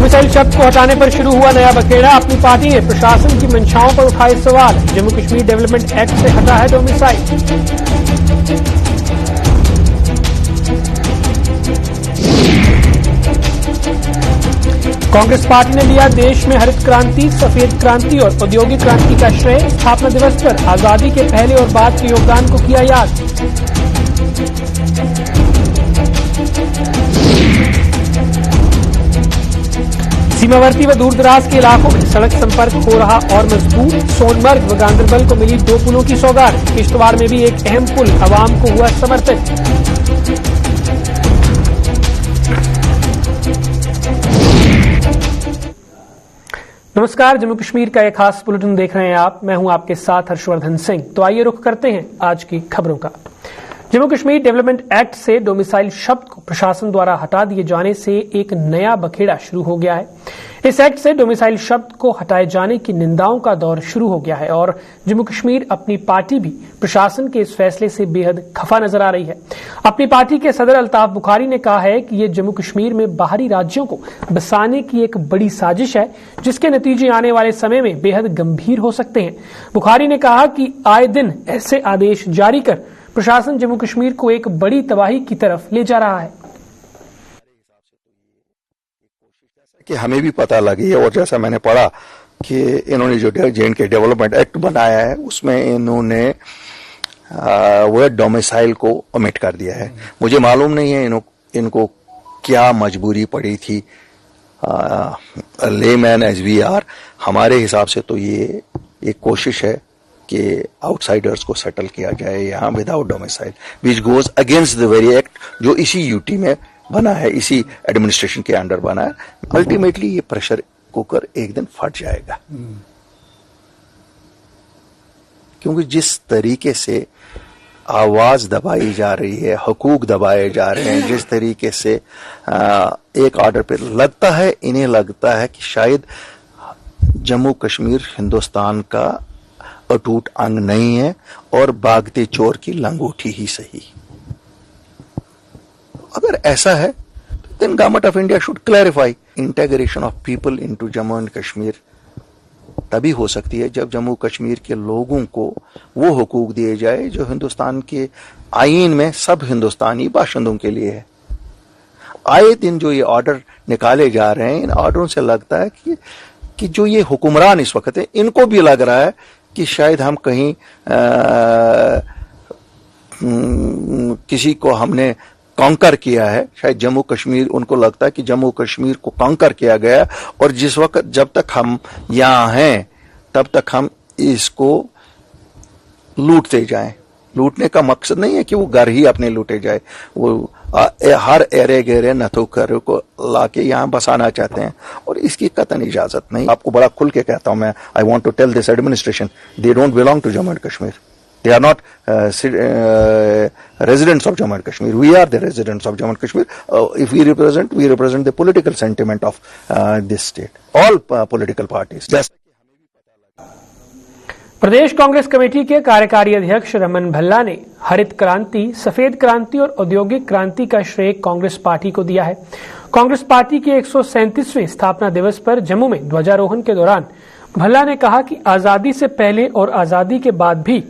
Domicile शब्द को हटाने पर शुरू हुआ नया बखेड़ा। अपनी पार्टी ने प्रशासन की मंशाओं पर उठाए सवाल। जम्मू कश्मीर डेवलपमेंट एक्ट से हटा है डोमिसाइल। कांग्रेस पार्टी ने लिया देश में हरित क्रांति, सफेद क्रांति और औद्योगिक क्रांति का श्रेय। स्थापना दिवस पर आजादी के पहले और बाद के योगदान को किया याद। सीमावर्ती व दूरदराज के इलाकों में सड़क संपर्क हो रहा और मजबूत। सोनमर्ग व गांदरबल को मिली 2 पुलों की सौगात। किश्तवाड़ में भी एक अहम पुल अवाम को हुआ समर्पित। नमस्कार, जम्मू कश्मीर का एक खास बुलेटिन देख रहे हैं आप। मैं हूं आपके साथ हर्षवर्धन सिंह। तो आइए रुख करते हैं आज की खबरों का। जम्मू कश्मीर डेवलपमेंट एक्ट से डोमिसाइल शब्द को प्रशासन द्वारा हटा दिए जाने से एक नया बखेड़ा शुरू हो गया है। इस एक्ट से डोमिसाइल शब्द को हटाए जाने की निंदाओं का दौर शुरू हो गया है और जम्मू कश्मीर अपनी पार्टी भी प्रशासन के इस फैसले से बेहद खफा नजर आ रही है। अपनी पार्टी के सदर अल्ताफ बुखारी ने कहा है कि ये जम्मू कश्मीर में बाहरी राज्यों को बसाने की एक बड़ी साजिश है, जिसके नतीजे आने वाले समय में बेहद गंभीर हो सकते हैं। बुखारी ने कहा कि आए दिन ऐसे आदेश जारी कर प्रशासन जम्मू कश्मीर को एक बड़ी तबाही की तरफ ले जा रहा है। कि हमें भी पता लगी है और जैसा मैंने पढ़ा कि इन्होंने जो जे.एंड.के डेवलपमेंट एक्ट बनाया है उसमें इन्होंने वर्ड डोमिसाइल को ओमिट कर दिया है। मुझे मालूम नहीं है इनको क्या मजबूरी पड़ी थी। लेमैन एज वी आर, हमारे हिसाब से तो ये एक कोशिश है कि आउटसाइडर्स को सेटल किया जाए यहाँ without domicile, which goes against the very act जो इसी यूटी में बना है, इसी एडमिनिस्ट्रेशन के अंडर बना है। अल्टीमेटली ये प्रेशर कुकर एक दिन फट जाएगा, क्योंकि जिस तरीके से आवाज दबाई जा रही है, हकूक दबाए जा रहे हैं, जिस तरीके से एक ऑर्डर पे इन्हें लगता है कि शायद जम्मू कश्मीर हिंदुस्तान का अटूट अंग नहीं है और भागते चोर की लंगोटी ही सही। अगर ऐसा है तो then government of India should clarify integration of people into Jammu and Kashmir तभी हो सकती है जब जम्मू कश्मीर के लोगों को वो हुकूक दिए जाए जो हिंदुस्तान के आईन में सब हिंदुस्तानी बाशिंदों के लिए है। आए दिन जो ये ऑर्डर निकाले जा रहे हैं, इन ऑर्डरों से लगता है कि जो ये हुक्मरान इस वक्त है, इनको भी लग रहा है कि शायद हम कहीं किसी को हमने कॉन्कर किया है। शायद जम्मू कश्मीर, उनको लगता है कि जम्मू कश्मीर को कॉन्कर किया गया और जिस वक्त जब तक हम यहां हैं तब तक हम इसको लूटते जाएं। लूटने का मकसद नहीं है कि वो घर ही अपने लूटे जाए, वो हर एरे गेरे नथोकर को लाके यहां बसाना चाहते हैं और इसकी कतई इजाजत नहीं। आपको बड़ा खुल के कहता हूं मैं, I want to tell this administration, they don't belong to Jammu and Kashmir, they are not residents of Jammu and Kashmir. We are the residents of Jammu and Kashmir. If we represent the political sentiment of this state, all political parties. Pradesh Congress committee के कार्यकारी अध्यक्ष रमन भल्ला ने हरित क्रांति, सफेद क्रांति और औद्योगिक क्रांति का श्रेय कांग्रेस पार्टी को दिया है। कांग्रेस पार्टी के 137वें स्थापना दिवस पर जम्मू में ध्वजारोहण के दौरान भल्ला ने कहा कि आजादी से पहले और आजादी के बाद भी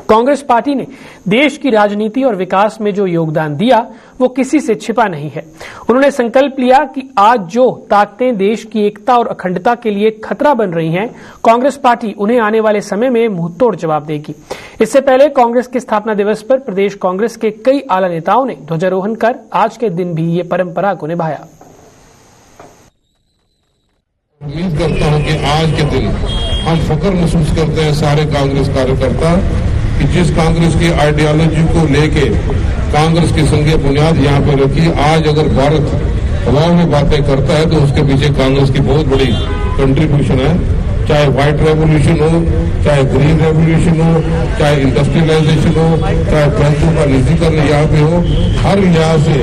कांग्रेस पार्टी ने देश की राजनीति और विकास में जो योगदान दिया वो किसी से छिपा नहीं है। उन्होंने संकल्प लिया कि आज जो ताकतें देश की एकता और अखंडता के लिए खतरा बन रही हैं, कांग्रेस पार्टी उन्हें आने वाले समय में मुंहतोड़ जवाब देगी। इससे पहले कांग्रेस के स्थापना दिवस पर प्रदेश कांग्रेस के कई आला नेताओं ने ध्वजारोहण कर आज के दिन भी ये परंपरा को निभाया। उम्मीद करता हूं कि आज के दिन हम फख्र महसूस करते हैं सारे कांग्रेस कार्यकर्ता कि जिस कांग्रेस की आइडियोलॉजी को लेके कांग्रेस की संघीय बुनियाद यहाँ पर रखी, आज अगर भारत हवाओं में बातें करता है तो उसके पीछे कांग्रेस की बहुत बड़ी कंट्रीब्यूशन है। चाहे व्हाइट रेवोल्यूशन हो, चाहे ग्रीन रेवोल्यूशन हो, चाहे इंडस्ट्रियलाइजेशन हो, चाहे बैंकों का निजीकरण यहाँ पे हो, हर यहाँ से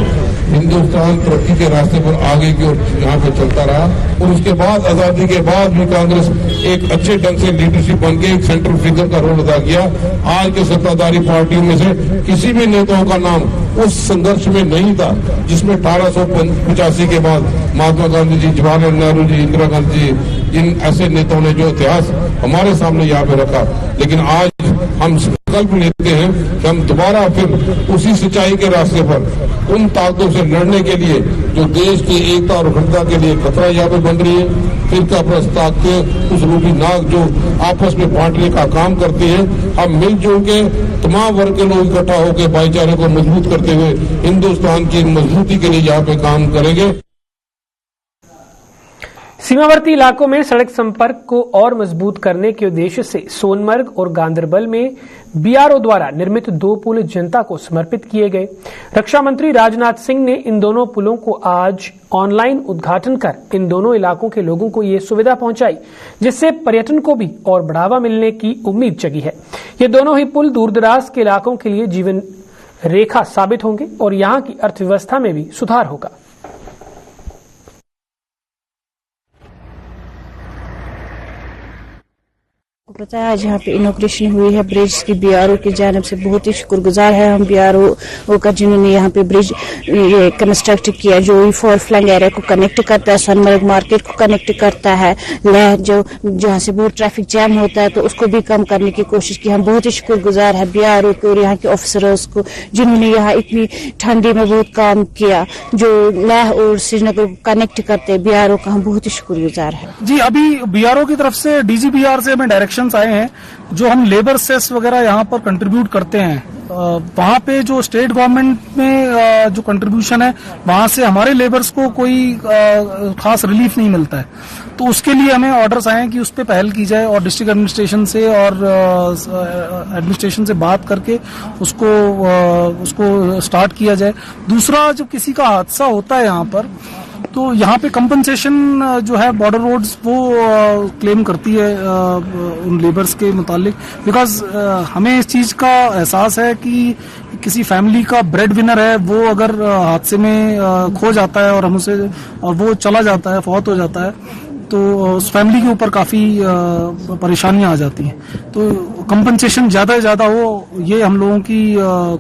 हिंदुस्तान तरक्की के रास्ते पर आगे की ओर यहाँ पे चलता रहा और उसके बाद आजादी के बाद भी कांग्रेस एक अच्छे ढंग से लीडरशिप बन के एक सेंट्रल फिगर का रोल अदा किया। आज के सत्ताधारी पार्टियों में से किसी भी नेताओं का नाम उस संघर्ष में नहीं था जिसमें 1885 के बाद महात्मा गांधी जी, जवाहरलाल नेहरू जी, इंदिरा गांधी जी, इन ऐसे नेताओं ने जो इतिहास हमारे सामने यहाँ पे रखा। लेकिन आज हम संकल्प लेते हैं कि हम दोबारा फिर उसी सच्चाई के रास्ते पर उन ताकतों से लड़ने के लिए जो देश की एकता और अखंडता के लिए खतरा यहाँ पे बन रही है, फिर ताकतें उस रूपी नाग जो आपस में बांटने का काम करती है, हम मिलजुल के तमाम वर्ग के लोग इकट्ठा होकर भाईचारे को मजबूत करते हुए हिंदुस्तान की मजबूती के लिए यहाँ पे काम करेंगे। सीमावर्ती इलाकों में सड़क संपर्क को और मजबूत करने के उद्देश्य से सोनमर्ग और गांदरबल में बीआरओ द्वारा निर्मित 2 पुल जनता को समर्पित किए गए। रक्षा मंत्री राजनाथ सिंह ने इन दोनों पुलों को आज ऑनलाइन उद्घाटन कर इन दोनों इलाकों के लोगों को ये सुविधा पहुंचाई, जिससे पर्यटन को भी और बढ़ावा मिलने की उम्मीद जगी है। ये दोनों ही पुल दूरदराज के इलाकों के लिए जीवन रेखा साबित होंगे और यहाँ की अर्थव्यवस्था में भी सुधार होगा। पता है आज यहाँ पे इनॉग्रेशन हुई है ब्रिज की बीआरओ की जानिब से। बहुत ही शुक्रगुजार है हम बीआरओ का जिन्होंने यहाँ पे ब्रिज ये कंस्ट्रक्ट किया, जो फॉर फ्लंग एरिया को कनेक्ट करता है, सोनमर्ग मार्केट को कनेक्ट करता है, लह जो जहाँ से बहुत ट्रैफिक जैम होता है तो उसको भी कम करने की कोशिश की। हम बहुत ही शुक्रगुजार है बीआरओ को और यहाँ के ऑफिसर्स को जिन्होंने यहाँ इतनी ठंडी में बहुत काम किया, जो लह और श्रीनगर को कनेक्ट करते हैं। बीआरओ का हम बहुत ही शुक्रगुजार है। जी, अभी बीआरओ की तरफ से डीजीबीआर से हमें डायरेक्शन आए हैं, जो हम लेबर सेस वगैरह यहाँ पर कंट्रीब्यूट करते हैं, वहाँ पे जो स्टेट गवर्नमेंट में जो कंट्रीब्यूशन है वहाँ से हमारे लेबर्स को कोई खास रिलीफ नहीं मिलता है। तो उसके लिए हमें ऑर्डर्स आए हैं कि उस पर पहल की जाए और डिस्ट्रिक्ट एडमिनिस्ट्रेशन से और एडमिनिस्ट्रेशन से बात करके उसको स्टार्ट किया जाए। दूसरा, जब किसी का हादसा होता है यहाँ पर तो यहाँ पे कंपनसेशन जो है बॉर्डर रोड्स वो क्लेम करती है उन लेबर्स के मुतालिक, बिकॉज हमें इस चीज का एहसास है कि किसी फैमिली का ब्रेड विनर है, वो अगर हादसे में खो जाता है और वो चला जाता है, फौत हो जाता है, तो उस फैमिली के ऊपर काफी परेशानियां आ जाती हैं। तो कंपनसेशन ज्यादा से ज्यादा हो, ये हम लोगों की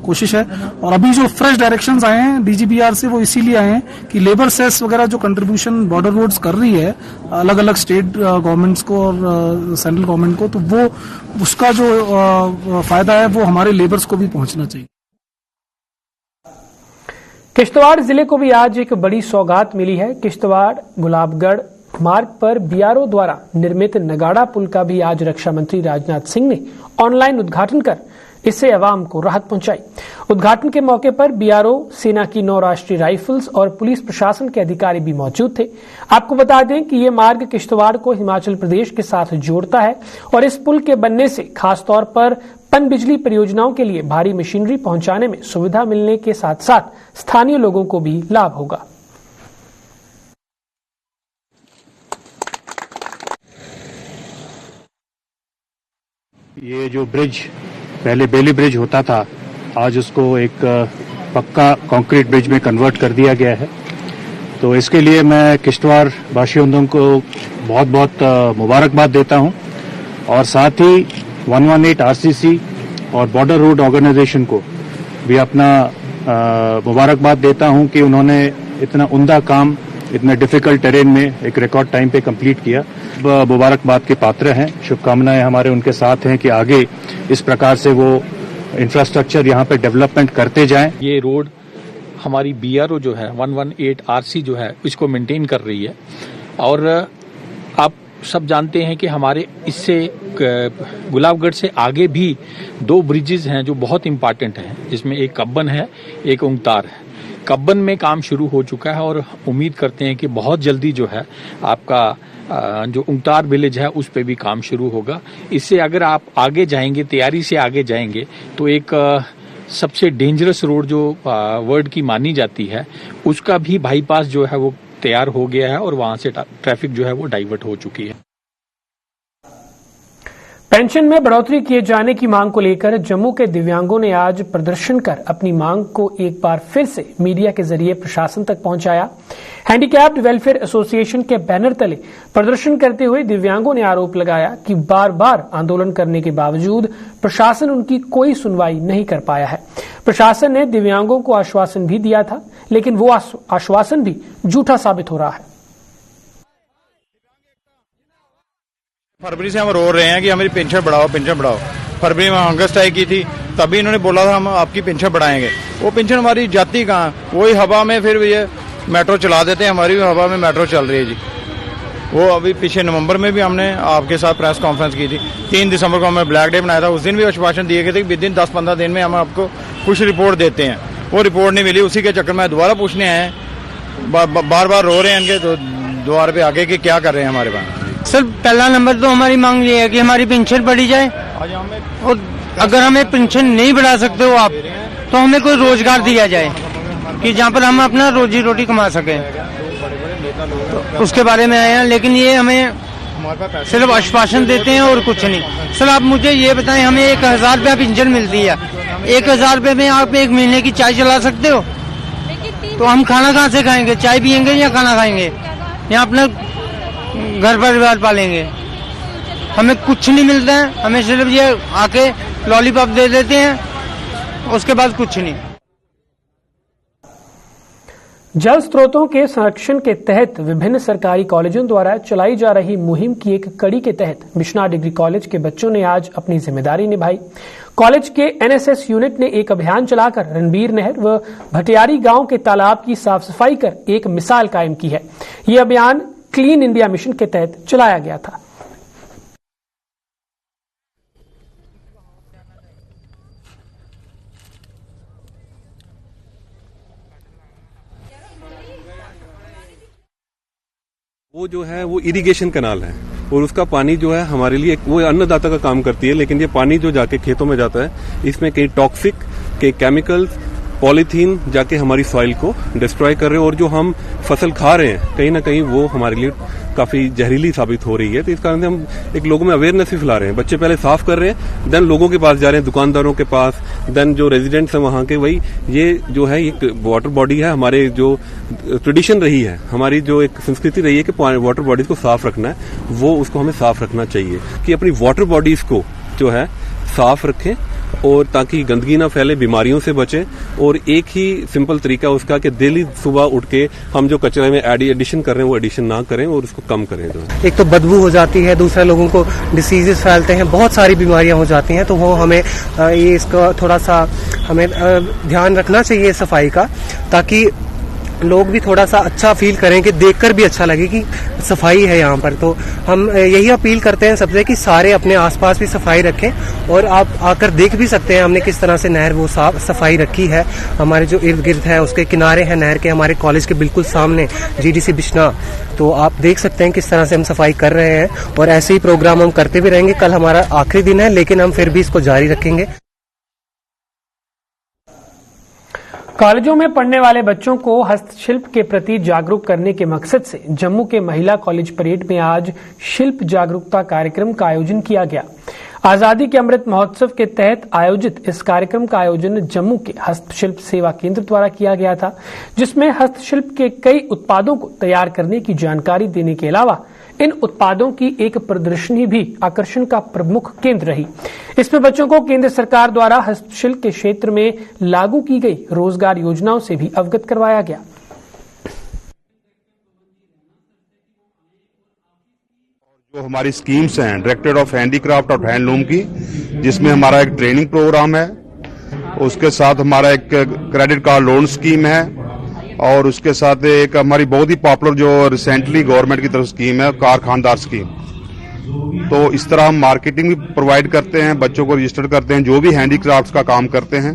कोशिश है। और अभी जो फ्रेश डायरेक्शंस आए हैं डीजीबीआर से, वो इसीलिए आए हैं कि लेबर सेस वगैरह जो कंट्रीब्यूशन बॉर्डर रोड्स कर रही है अलग अलग स्टेट गवर्नमेंट्स को और सेंट्रल गवर्नमेंट को, तो वो उसका जो फायदा है वो हमारे लेबर्स को भी पहुंचना चाहिए। किश्तवाड़ जिले को भी आज एक बड़ी सौगात मिली है। किश्तवाड़ गुलाबगढ़ मार्ग पर बीआरओ द्वारा निर्मित नगाड़ा पुल का भी आज रक्षा मंत्री राजनाथ सिंह ने ऑनलाइन उद्घाटन कर इससे अवाम को राहत पहुंचाई। उद्घाटन के मौके पर बीआरओ, सेना की 9 राष्ट्रीय राइफल्स और पुलिस प्रशासन के अधिकारी भी मौजूद थे। आपको बता दें कि ये मार्ग किश्तवाड़ को हिमाचल प्रदेश के साथ जोड़ता है और इस पुल के बनने से खासतौर पर पनबिजली परियोजनाओं के लिए भारी मशीनरी पहुंचाने में सुविधा मिलने के साथ साथ स्थानीय लोगों को भी लाभ होगा। ये जो ब्रिज पहले बेली ब्रिज होता था, आज उसको एक पक्का कंक्रीट ब्रिज में कन्वर्ट कर दिया गया है। तो इसके लिए मैं किश्तवाड़ वासियों को बहुत बहुत मुबारकबाद देता हूं और साथ ही 118 आरसीसी और बॉर्डर रोड ऑर्गेनाइजेशन को भी अपना मुबारकबाद देता हूं कि उन्होंने इतना उम्दा काम इतने डिफिकल्ट टेरेन में एक रिकॉर्ड टाइम पे कंप्लीट किया। मुबारकबाद के पात्र हैं, शुभकामनाएं हमारे उनके साथ हैं कि आगे इस प्रकार से वो इंफ्रास्ट्रक्चर यहाँ पे डेवलपमेंट करते जाएं। ये रोड हमारी बीआरओ जो है 118 आरसी जो है इसको मेंटेन कर रही है और आप सब जानते हैं कि हमारे इससे गुलाबगढ़ से आगे भी 2 ब्रिजेस हैं जो बहुत इंपॉर्टेंट हैं, जिसमें एक कब्बन है, एक उंगतार है। कब्बन में काम शुरू हो चुका है और उम्मीद करते हैं कि बहुत जल्दी जो है आपका जो उंगतार विलेज है उस पे भी काम शुरू होगा। इससे अगर आप आगे जाएंगे, तैयारी से आगे जाएंगे, तो एक सबसे डेंजरस रोड जो वर्ल्ड की मानी जाती है उसका भी बाईपास जो है वो तैयार हो गया है और वहां से ट्रैफिक जो है वो डाइवर्ट हो चुकी है। पेंशन में बढ़ोतरी किए जाने की मांग को लेकर जम्मू के दिव्यांगों ने आज प्रदर्शन कर अपनी मांग को एक बार फिर से मीडिया के जरिए प्रशासन तक पहुंचाया। हैंडीकैप्ड वेलफेयर एसोसिएशन के बैनर तले प्रदर्शन करते हुए दिव्यांगों ने आरोप लगाया कि बार बार आंदोलन करने के बावजूद प्रशासन उनकी कोई सुनवाई नहीं कर पाया है। प्रशासन ने दिव्यांगों को आश्वासन भी दिया था, लेकिन वो आश्वासन भी झूठा साबित हो रहा है। फरवरी से हम रो रहे हैं कि हमारी पेंशन बढ़ाओ, पेंशन बढ़ाओ। फरवरी में हंगर स्ट्राइक की थी, तभी इन्होंने बोला था हम आपकी पेंशन बढ़ाएंगे। वो पेंशन हमारी जाती कहाँ, वही हवा में फिर ये मेट्रो चला देते हैं। हमारी हवा में मेट्रो चल रही है जी। वो अभी पिछले नवंबर में भी हमने आपके साथ प्रेस कॉन्फ्रेंस की थी। 3 दिसंबर को हमें ब्लैक डे बनाया था। उस दिन भी आश्वासन दिए गए थे कि विदिन 10-15 दिन में हम आपको कुछ रिपोर्ट देते हैं। वो रिपोर्ट नहीं मिली। उसी के चक्कर में दोबारा पूछने आए हैं। बार बार रो रहे हैं इनके, तो द्वार पे आगे कि क्या कर रहे हैं हमारे पास। सर, पहला नंबर तो हमारी मांग ये है कि हमारी पेंशन बढ़ी जाए, और अगर हमें पेंशन नहीं बढ़ा सकते हो आप, तो हमें कोई रोजगार दिया जाए कि जहाँ पर हम अपना रोजी रोटी कमा सकें। तो उसके बारे में आए हैं, लेकिन ये हमें सिर्फ आश्वासन देते हैं और कुछ नहीं। सर, आप मुझे ये बताएं, हमें 1000 रुपया पेंशन मिलती है। 1000 रुपये में आप 1 महीने की चाय चला सकते हो? तो हम खाना कहाँ से खाएंगे? चाय पियेंगे या खाना खाएंगे या अपना घर परिवार पालेंगे? हमें कुछ नहीं मिलता है। हमें सिर्फ ये आके लॉलीपॉप दे देते हैं, उसके बाद कुछ नहीं। जल स्रोतों के संरक्षण के तहत विभिन्न सरकारी कॉलेजों द्वारा चलाई जा रही मुहिम की एक कड़ी के तहत बिश्ना डिग्री कॉलेज के बच्चों ने आज अपनी जिम्मेदारी निभाई। कॉलेज के एनएसएस यूनिट ने एक अभियान चलाकर रणबीर नहर व भटियारी गांव के तालाब की साफ सफाई कर एक मिसाल कायम की है। ये अभियान क्लीन इंडिया मिशन के तहत चलाया गया था। वो जो है वो इरिगेशन कैनाल है, और उसका पानी जो है हमारे लिए वो अन्नदाता का काम करती है। लेकिन ये पानी जो जाके खेतों में जाता है, इसमें कई टॉक्सिक, कई केमिकल्स, पॉलीथीन जाके हमारी सॉइल को डिस्ट्रॉय कर रहे हैं, और जो हम फसल खा रहे हैं कहीं ना कहीं वो हमारे लिए काफी जहरीली साबित हो रही है। तो इस कारण से हम एक लोगों में अवेयरनेस भी फैला रहे हैं। बच्चे पहले साफ कर रहे हैं, देन लोगों के पास जा रहे हैं, दुकानदारों के पास, देन जो रेजिडेंट्स हैं वहां के। वही ये जो है एक वाटर बॉडी है, हमारे जो ट्रेडिशन रही है, हमारी जो एक संस्कृति रही है कि वाटर बॉडीज को साफ रखना है, वो उसको हमें साफ रखना चाहिए कि अपनी वाटर बॉडीज को जो है साफ रखें, और ताकि गंदगी ना फैले, बीमारियों से बचें। और एक ही सिंपल तरीका उसका कि डेली सुबह उठ के हम जो कचरे में एडिशन कर रहे हैं वो एडिशन ना करें और उसको कम करें। एक तो बदबू हो जाती है, दूसरा लोगों को डिसीजेस फैलते हैं, बहुत सारी बीमारियां हो जाती हैं। तो वो हमें ये इसका थोड़ा सा हमें ध्यान रखना चाहिए सफाई का, ताकि लोग भी थोड़ा सा अच्छा फील करें, कि देखकर भी अच्छा लगे कि सफाई है यहाँ पर। तो हम यही अपील करते हैं सबसे कि सारे अपने आसपास भी सफाई रखें, और आप आकर देख भी सकते हैं हमने किस तरह से नहर वो साफ सफाई रखी है। हमारे जो इर्द गिर्द है उसके किनारे हैं नहर के, हमारे कॉलेज के बिल्कुल सामने जीडीसी बिश्ना। तो आप देख सकते हैं किस तरह से हम सफाई कर रहे हैं, और ऐसे ही प्रोग्राम हम करते भी रहेंगे। कल हमारा आखिरी दिन है, लेकिन हम फिर भी इसको जारी रखेंगे। कॉलेजों में पढ़ने वाले बच्चों को हस्तशिल्प के प्रति जागरूक करने के मकसद से जम्मू के महिला कॉलेज परेड में आज शिल्प जागरूकता कार्यक्रम का आयोजन किया गया। आजादी के अमृत महोत्सव के तहत आयोजित इस कार्यक्रम का आयोजन जम्मू के हस्तशिल्प सेवा केंद्र द्वारा किया गया था, जिसमें हस्तशिल्प के कई उत्पादों को तैयार करने की जानकारी देने के अलावा इन उत्पादों की एक प्रदर्शनी भी आकर्षण का प्रमुख केंद्र रही। इसमें बच्चों को केंद्र सरकार द्वारा हस्तशिल्प के क्षेत्र में लागू की गई रोजगार योजनाओं से भी अवगत करवाया गया। जो हमारी स्कीम्स हैं डायरेक्टरेट ऑफ हैंडीक्राफ्ट और हैंडलूम की, जिसमें हमारा एक ट्रेनिंग प्रोग्राम है, उसके साथ हमारा एक क्रेडिट कार्ड लोन स्कीम है, और उसके साथ एक हमारी बहुत ही पॉपुलर जो रिसेंटली गवर्नमेंट की तरफ स्कीम है कारखानदार स्कीम। तो इस तरह हम मार्केटिंग भी प्रोवाइड करते हैं, बच्चों को रजिस्टर करते हैं जो भी हैंडीक्राफ्ट्स का काम करते हैं।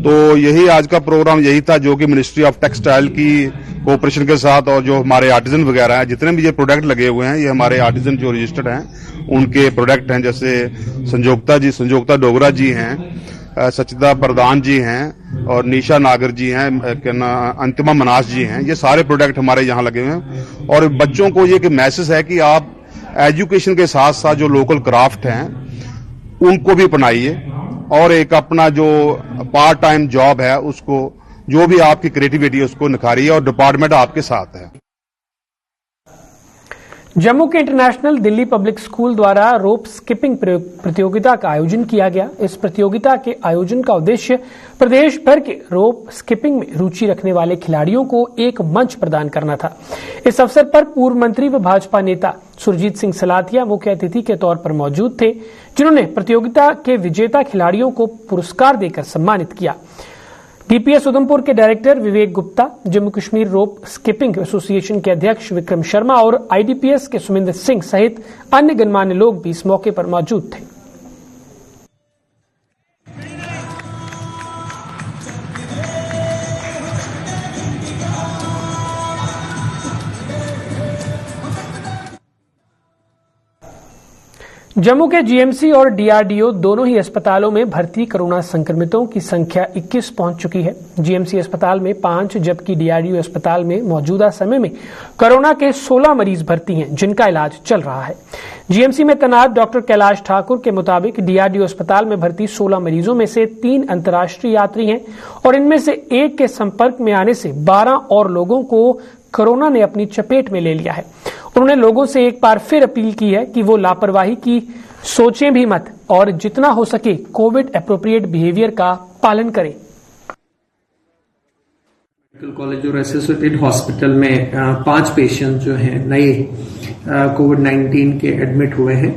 तो यही आज का प्रोग्राम यही था, जो कि मिनिस्ट्री ऑफ टेक्सटाइल की कोऑपरेशन के साथ, और जो हमारे आर्टिजन वगैरह हैं, जितने भी ये प्रोडक्ट लगे हुए हैं, ये हमारे आर्टिजन जो रजिस्टर्ड हैं उनके प्रोडक्ट हैं। जैसे संजोक्ता डोगरा जी हैं, सचिदा प्रधान जी हैं, और निशा नागर जी हैं, अंतिमा मनास जी हैं। ये सारे प्रोडक्ट हमारे यहाँ लगे हुए हैं, और बच्चों को ये मैसेज है कि आप एजुकेशन के साथ साथ जो लोकल क्राफ्ट हैं उनको भी अपनाइए और एक अपना जो पार्ट टाइम जॉब है उसको, जो भी आपकी क्रिएटिविटी है उसको निखारिए और डिपार्टमेंट आपके साथ है। जम्मू के इंटरनेशनल दिल्ली पब्लिक स्कूल द्वारा रोप स्किपिंग प्रतियोगिता का आयोजन किया गया। इस प्रतियोगिता के आयोजन का उद्देश्य प्रदेश भर के रोप स्किपिंग में रुचि रखने वाले खिलाड़ियों को एक मंच प्रदान करना था। इस अवसर पर पूर्व मंत्री व भाजपा नेता सुरजीत सिंह सलाथिया मुख्य अतिथि के तौर पर मौजूद थे, जिन्होंने प्रतियोगिता के विजेता खिलाड़ियों को पुरस्कार देकर सम्मानित किया। डीपीएस उधमपुर के डायरेक्टर विवेक गुप्ता, जम्मू कश्मीर रोप स्किपिंग एसोसिएशन के अध्यक्ष विक्रम शर्मा और आईडीपीएस के सुमिंदर सिंह सहित अन्य गणमान्य लोग भी इस मौके पर मौजूद थे। जम्मू के जीएमसी और डीआरडीओ दोनों ही अस्पतालों में भर्ती कोरोना संक्रमितों की संख्या 21 पहुंच चुकी है। जीएमसी अस्पताल में 5 जबकि डीआरडीओ अस्पताल में मौजूदा समय में कोरोना के 16 मरीज भर्ती हैं, जिनका इलाज चल रहा है। जीएमसी में तैनात डॉक्टर कैलाश ठाकुर के मुताबिक डीआरडीओ अस्पताल में भर्ती 16 मरीजों में से 3 अंतर्राष्ट्रीय यात्री हैं और इनमें से एक के संपर्क में आने से 12 और लोगों को कोरोना ने अपनी चपेट में ले लिया है। उन्होंने लोगों से एक बार फिर अपील की है कि वो लापरवाही की सोचें भी मत और जितना हो सके कोविड एप्रोप्रिएट बिहेवियर का पालन करें। मेडिकल कॉलेज और एसोसिएटेड हॉस्पिटल में 5 पेशेंट जो हैं नए कोविड-19 के एडमिट हुए हैं।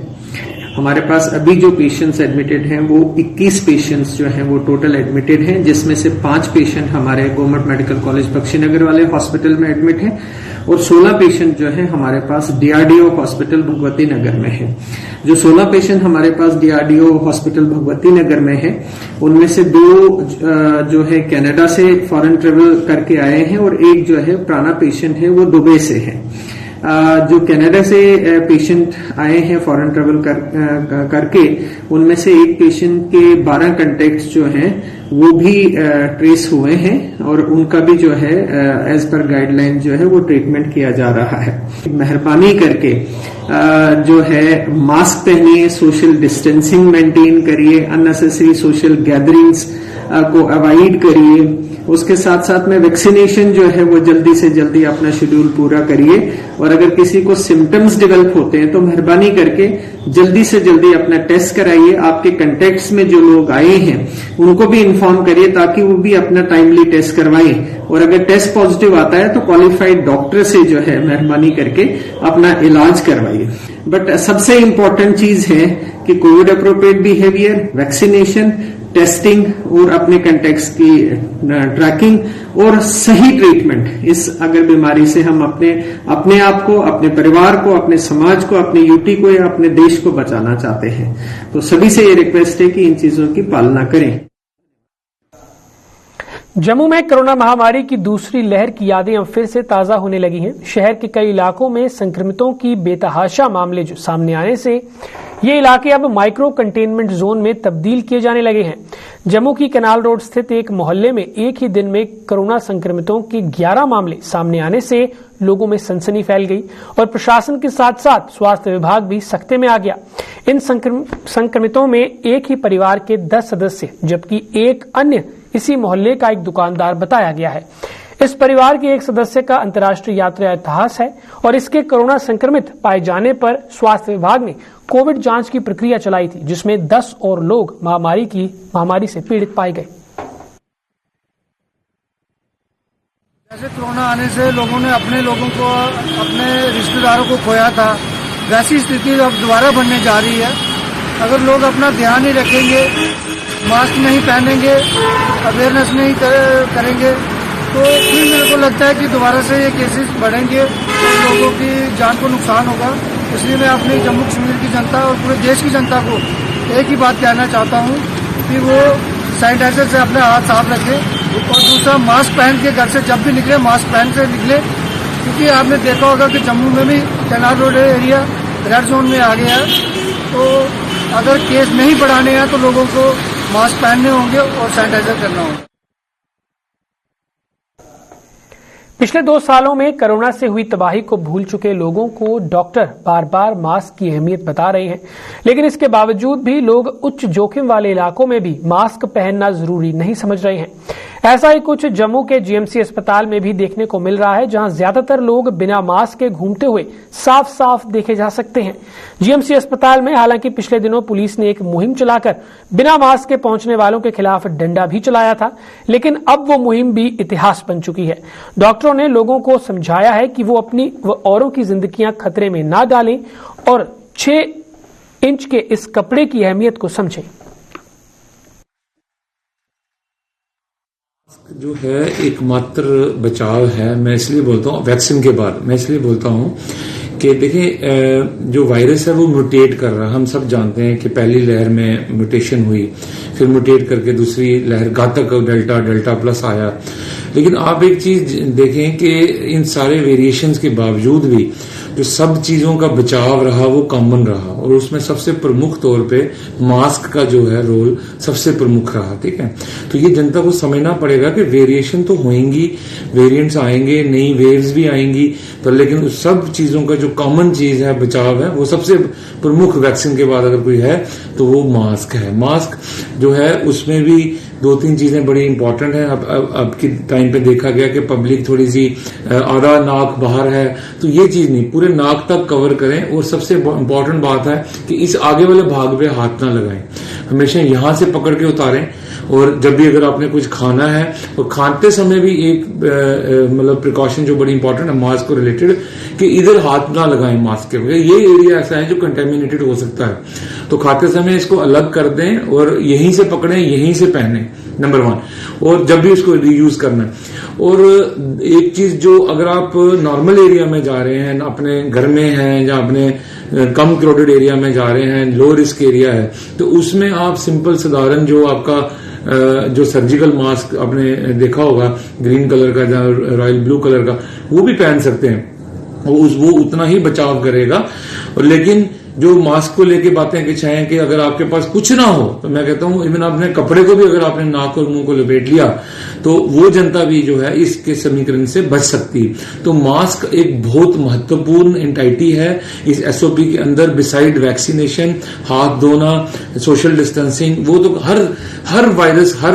हमारे पास अभी जो पेशेंट्स एडमिटेड हैं वो 21 पेशेंट्स जो हैं वो टोटल एडमिटेड हैं, जिसमें से 5 पेशेंट हमारे गवर्नमेंट मेडिकल कॉलेज बख्शीनगर वाले हॉस्पिटल में एडमिट हैं और 16 पेशेंट जो हैं हमारे पास डीआरडीओ हॉस्पिटल भगवती नगर में हैं। जो 16 पेशेंट हमारे पास डीआरडीओ हॉस्पिटल भगवती नगर में हैं, उनमें से 2 जो है कनाडा से फॉरेन ट्रेवल करके आए हैं और एक जो है पुराना पेशेंट है वो दुबई से है। जो कनाडा से पेशेंट आए हैं फॉरेन ट्रेवल करके, उनमें से एक पेशेंट के 12 कॉन्टैक्ट्स जो हैं वो भी ट्रेस हुए हैं और उनका भी जो है एज पर गाइडलाइन जो है वो ट्रीटमेंट किया जा रहा है। मेहरबानी करके जो है मास्क पहनिए, सोशल डिस्टेंसिंग मेंटेन करिए, अननेसेसरी सोशल गैदरिंग्स को अवॉइड करिए। उसके साथ साथ में वैक्सीनेशन जो है वो जल्दी से जल्दी अपना शेड्यूल पूरा करिए और अगर किसी को सिम्टम्स डेवलप होते हैं तो मेहरबानी करके जल्दी से जल्दी अपना टेस्ट कराइए। आपके कॉन्टेक्ट्स में जो लोग आए हैं उनको भी इन्फॉर्म करिए ताकि वो भी अपना टाइमली टेस्ट करवाएं और अगर टेस्ट पॉजिटिव आता है तो क्वालिफाइड डॉक्टर से जो है मेहरबानी करके अपना इलाज करवाइए। बट सबसे इम्पोर्टेंट चीज है कि Covid appropriate behaviour, vaccination, testing और अपने कॉन्टैक्ट्स की ट्रैकिंग और सही ट्रीटमेंट। इस अगर बीमारी से हम अपने आप को, अपने परिवार को, अपने समाज को, अपने यूटी को या अपने देश को बचाना चाहते हैं तो सभी से ये रिक्वेस्ट है कि इन चीजों की पालना करें। जम्मू में कोरोना महामारी की दूसरी लहर की यादें अब फिर से ताजा होने लगी हैं। शहर के कई इलाकों में संक्रमितों की बेतहाशा मामले जो सामने आने से ये इलाके अब माइक्रो कंटेनमेंट जोन में तब्दील किए जाने लगे हैं। जम्मू की कनाल रोड स्थित एक मोहल्ले में एक ही दिन में कोरोना संक्रमितों के 11 मामले सामने आने से लोगों में सनसनी फैल गई और प्रशासन के साथ साथ स्वास्थ्य विभाग भी सख्ते में आ गया। इन संक्रमितों में एक ही परिवार के 10 सदस्य जबकि एक अन्य इसी मोहल्ले का एक दुकानदार बताया गया है। इस परिवार के एक सदस्य का अंतर्राष्ट्रीय यात्रा इतिहास है और इसके कोरोना संक्रमित पाए जाने पर स्वास्थ्य विभाग ने कोविड जांच की प्रक्रिया चलाई थी, जिसमें 10 और लोग महामारी से पीड़ित पाए गए। जैसे कोरोना आने से लोगों ने अपने लोगों को, अपने रिश्तेदारों को खोया था, वैसी स्थिति अब दोबारा बनने जा रही है। अगर लोग अपना ध्यान नहीं रखेंगे, मास्क नहीं पहनेंगे, अवेयरनेस नहीं करेंगे तो फिर मेरे को लगता है कि दोबारा से ये केसेस बढ़ेंगे और लोगों की जान को नुकसान होगा। इसलिए मैं अपनी जम्मू कश्मीर की जनता और पूरे देश की जनता को एक ही बात कहना चाहता हूँ कि वो सैनिटाइजर से अपने हाथ साफ रखें और दूसरा मास्क पहन के घर से जब भी निकले मास्क पहन के निकले, क्योंकि आपने देखा होगा कि जम्मू में भी canal road area red zone में आ गया है। तो अगर केस नहीं बढ़ाने हैं तो लोगों को मास्क पहनने होंगे और सैनिटाइजर करना होगा। पिछले 2 सालों में कोरोना से हुई तबाही को भूल चुके लोगों को डॉक्टर बार बार मास्क की अहमियत बता रहे हैं, लेकिन इसके बावजूद भी लोग उच्च जोखिम वाले इलाकों में भी मास्क पहनना जरूरी नहीं समझ रहे हैं। ऐसा ही कुछ जम्मू के जीएमसी अस्पताल में भी देखने को मिल रहा है, जहां ज्यादातर लोग बिना मास्क के घूमते हुए साफ साफ देखे जा सकते हैं। जीएमसी अस्पताल में हालांकि पिछले दिनों पुलिस ने एक मुहिम चलाकर बिना मास्क के पहुंचने वालों के खिलाफ डंडा भी चलाया था, लेकिन अब वो मुहिम भी इतिहास बन चुकी है। डॉक्टरों ने लोगों को समझाया है कि वो अपनी व औरों की जिंदगियां खतरे में ना डालें और 6 इंच के इस कपड़े की अहमियत को समझें। जो है एकमात्र बचाव है, मैं इसलिए बोलता हूँ वैक्सीन के बाद, मैं इसलिए बोलता हूँ कि देखिए जो वायरस है वो म्यूटेट कर रहा है। हम सब जानते हैं कि पहली लहर में म्यूटेशन हुई, फिर म्यूटेट करके दूसरी लहर घातक डेल्टा प्लस आया। लेकिन आप एक चीज देखें कि इन सारे वेरिएशंस के बावजूद भी जो सब चीजों का बचाव रहा वो कॉमन रहा, और उसमें सबसे प्रमुख तौर पे मास्क का जो है रोल सबसे प्रमुख रहा। ठीक है, तो ये जनता को समझना पड़ेगा कि वेरिएशन तो होंगी, वेरिएंट्स आएंगे, नई वेव्स भी आएंगी, पर लेकिन उस सब चीजों का जो कॉमन चीज है बचाव है, वो सबसे प्रमुख वैक्सीन के बाद अगर कोई है तो वो मास्क है। मास्क जो है उसमें भी 2-3 चीजें बड़ी इंपॉर्टेंट है। अब की टाइम पे देखा गया कि पब्लिक थोड़ी सी आधा नाक बाहर है, तो ये चीज नहीं, पूरे नाक तक कवर करें। और सबसे इंपॉर्टेंट बात है कि इस आगे वाले भाग पे हाथ ना लगाएं, हमेशा यहां से पकड़ के उतारें। और जब भी अगर आपने कुछ खाना है और खाते समय भी एक मतलब प्रिकॉशन जो बड़ी इंपॉर्टेंट है मास्क को रिलेटेड, कि इधर हाथ ना लगाएं मास्क के बगैर। ये एरिया ऐसा है जो कंटेमिनेटेड हो सकता है, तो खाते समय इसको अलग कर दें और यहीं से पकड़ें, यहीं से पहने, नंबर 1। और जब भी उसको रीयूज करना है। और एक चीज जो अगर आप नॉर्मल एरिया में जा रहे हैं, अपने घर में हैं या अपने कम क्राउडेड एरिया में जा रहे हैं, लो रिस्क एरिया है, तो उसमें आप सिंपल साधारण जो आपका जो सर्जिकल मास्क आपने देखा होगा ग्रीन कलर का या रॉयल ब्लू कलर का, वो भी पहन सकते हैं, वो उतना ही बचाव करेगा। और लेकिन जो मास्क को लेके बातें कुछ हैं कि अगर आपके पास कुछ ना हो, तो मैं कहता हूं इवन अपने कपड़े को भी अगर आपने नाक और मुंह को लपेट लिया तो वो जनता भी जो है इसके समीकरण से बच सकती है। तो मास्क एक बहुत महत्वपूर्ण एंटाइटी है इस एसओपी के अंदर। बिसाइड वैक्सीनेशन, हाथ धोना, सोशल डिस्टेंसिंग, वो तो हर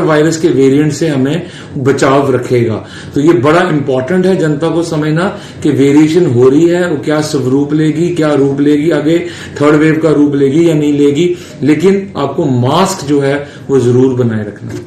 वायरस के वेरिएंट से हमें बचाव रखेगा। तो ये बड़ा इंपॉर्टेंट है जनता को समझना कि वेरिएशन हो रही है, वो क्या स्वरूप लेगी, क्या रूप लेगी, आगे थर्ड वेव का रूप लेगी या नहीं लेगी, लेकिन आपको मास्क जो है वो जरूर बनाए रखना है।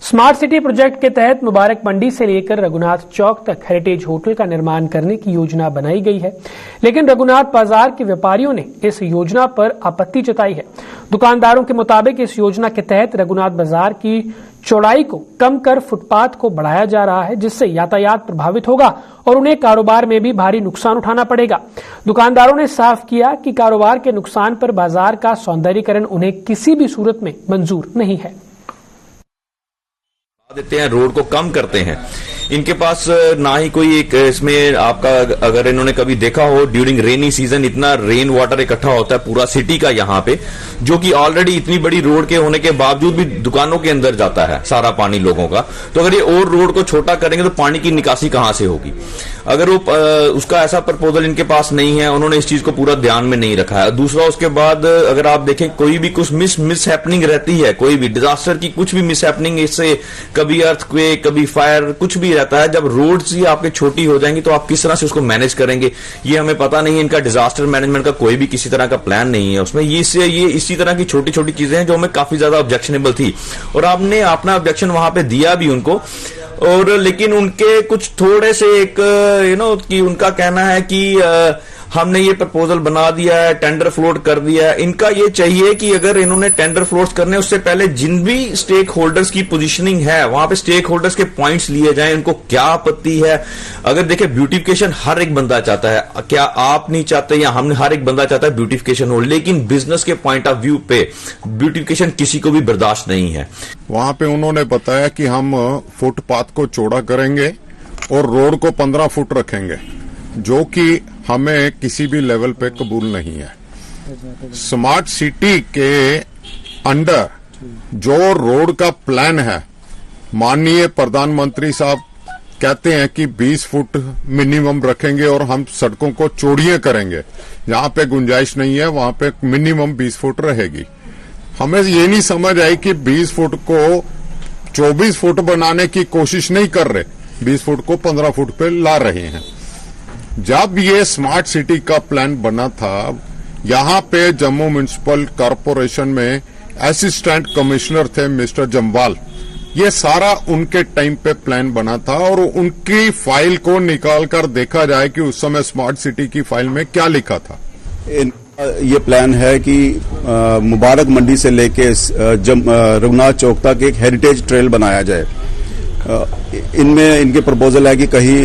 स्मार्ट सिटी प्रोजेक्ट के तहत मुबारक मंडी से लेकर रघुनाथ चौक तक हेरिटेज होटल का निर्माण करने की योजना बनाई गई है, लेकिन रघुनाथ बाजार के व्यापारियों ने इस योजना पर आपत्ति जताई है। दुकानदारों के मुताबिक इस योजना के तहत रघुनाथ बाजार की चौड़ाई को कम कर फुटपाथ को बढ़ाया जा रहा है, जिससे यातायात प्रभावित होगा और उन्हें कारोबार में भी भारी नुकसान उठाना पड़ेगा। दुकानदारों ने साफ किया कि कारोबार के नुकसान पर बाजार का सौंदर्यीकरण उन्हें किसी भी सूरत में मंजूर नहीं है। देते हैं, रोड को कम करते हैं। इनके पास ना ही कोई एक इसमें आपका, अगर इन्होंने कभी देखा हो ड्यूरिंग रेनी सीजन इतना रेन वाटर इकट्ठा होता है पूरा सिटी का यहाँ पे, जो कि ऑलरेडी इतनी बड़ी रोड के होने के बावजूद भी दुकानों के अंदर जाता है सारा पानी लोगों का। तो अगर ये और रोड को छोटा करेंगे तो पानी की निकासी कहां से होगी? अगर वो उसका ऐसा प्रपोजल इनके पास नहीं है, उन्होंने इस चीज को पूरा ध्यान में नहीं रखा है। दूसरा, उसके बाद अगर आप देखें कोई भी कुछ मिस हैपनिंग रहती है, कोई भी डिजास्टर की कुछ भी मिस हैपनिंग, इससे कभी अर्थक्वेक, कभी फायर, कुछ भी रहता है, जब रोड्स ही आपके छोटी हो जाएंगी तो आप किस तरह से उसको मैनेज करेंगे ये हमें पता नहीं है। इनका डिजास्टर मैनेजमेंट का कोई भी किसी तरह का प्लान नहीं है उसमें। ये इसी तरह की छोटी छोटी चीजें हैं जो हमें काफी ज्यादा ऑब्जेक्शनेबल थी, और आपने अपना ऑब्जेक्शन वहां पे दिया भी उनको। और लेकिन उनके कुछ थोड़े से एक कि उनका कहना है कि हमने ये प्रपोजल बना दिया है, टेंडर फ्लोट कर दिया है। इनका ये चाहिए कि अगर इन्होंने टेंडर फ्लोट करने उससे पहले जिन भी स्टेक होल्डर्स की पोजीशनिंग है वहां पे स्टेक होल्डर्स के पॉइंट्स लिए जाएं, उनको क्या आपत्ति है। अगर देखें ब्यूटिफिकेशन हर एक बंदा चाहता है, क्या आप नहीं चाहते या हमने, हर एक बंदा चाहता है ब्यूटिफिकेशन हो, लेकिन बिजनेस के पॉइंट ऑफ व्यू पे ब्यूटिफिकेशन किसी को भी बर्दाश्त नहीं है। वहां पे उन्होंने बताया कि हम फुटपाथ को चौड़ा करेंगे और रोड को 15 फुट रखेंगे, जो कि हमें किसी भी लेवल पे कबूल नहीं है। स्मार्ट सिटी के अंडर जो रोड का प्लान है, माननीय प्रधानमंत्री साहब कहते हैं कि 20 फुट मिनिमम रखेंगे और हम सड़कों को चौड़ियां करेंगे। जहां पे गुंजाइश नहीं है वहां पे मिनिमम 20 फुट रहेगी। हमें ये नहीं समझ आई कि 20 फुट को 24 फुट बनाने की कोशिश नहीं कर रहे, 20 फुट को 15 फुट पे ला रहे हैं। जब ये स्मार्ट सिटी का प्लान बना था, यहां पे जम्मू म्युनिसिपल कॉरपोरेशन में असिस्टेंट कमिश्नर थे मिस्टर जम्वाल। ये सारा उनके टाइम पे प्लान बना था और उनकी फाइल को निकाल कर देखा जाए कि उस समय स्मार्ट सिटी की फाइल में क्या लिखा था। ये प्लान है कि मुबारक मंडी से लेके रघुनाथ चौक तक एक हेरिटेज ट्रेल बनाया जाए। इनमें इनके प्रपोजल है कि कहीं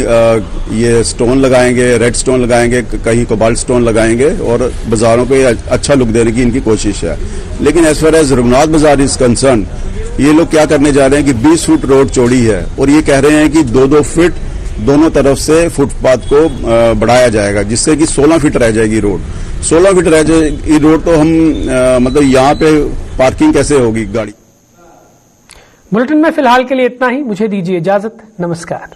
ये स्टोन लगाएंगे, रेड स्टोन लगाएंगे, कहीं कोबाल्ट स्टोन लगाएंगे और बाजारों को अच्छा लुक देने की इनकी कोशिश है। लेकिन एज फार एज रघुनाथ बाजार इज कंसर्न, ये लोग क्या करने जा रहे हैं कि 20 फुट रोड चौड़ी है और ये कह रहे हैं कि 2-2 फीट दोनों तरफ से फुटपाथ को बढ़ाया जाएगा, जिससे कि 16 फीट रह जाएगी रोड। 16 फीट रह जाएगी रोड तो हम मतलब यहाँ पे पार्किंग कैसे होगी गाड़ी। बुलेटिन में फिलहाल के लिए इतना ही। मुझे दीजिए इजाजत। नमस्कार।